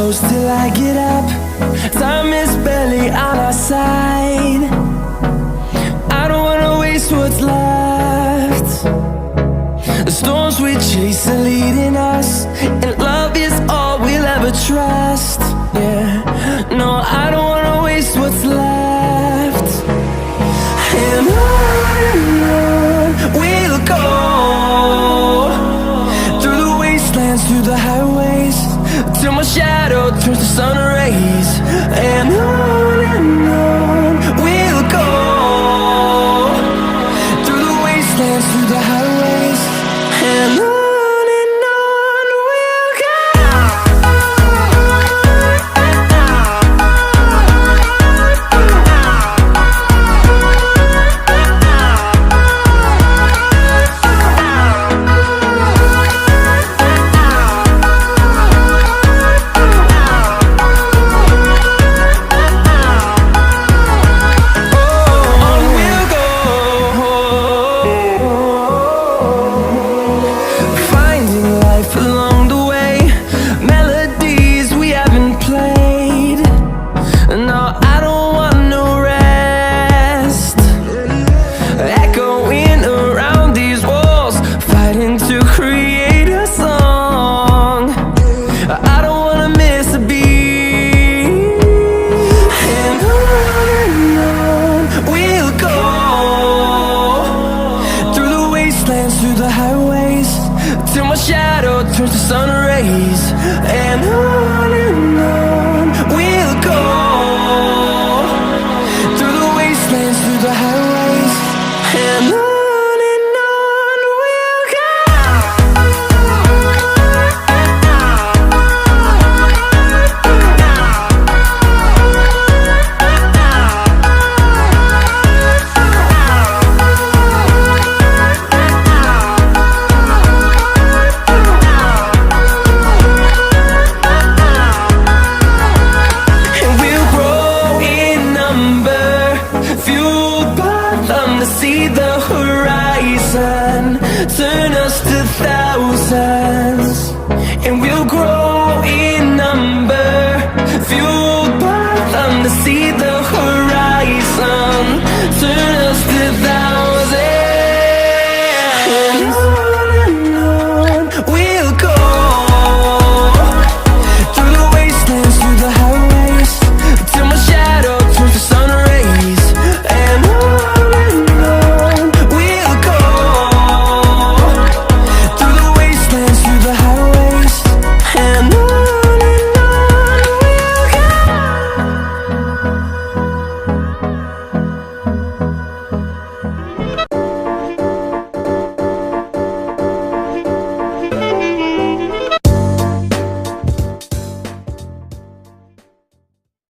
close till I get up. Time is barely on our side. I don't wanna waste what's left. The storms we chase are leading us, and love is all we'll ever trust. Yeah, no, I don't wanna waste what's left. And on we'll go, through the wastelands, through the highways, till my shadow turns to sun rays. And on we'll go, through the wastelands, through the highways, and on. I don't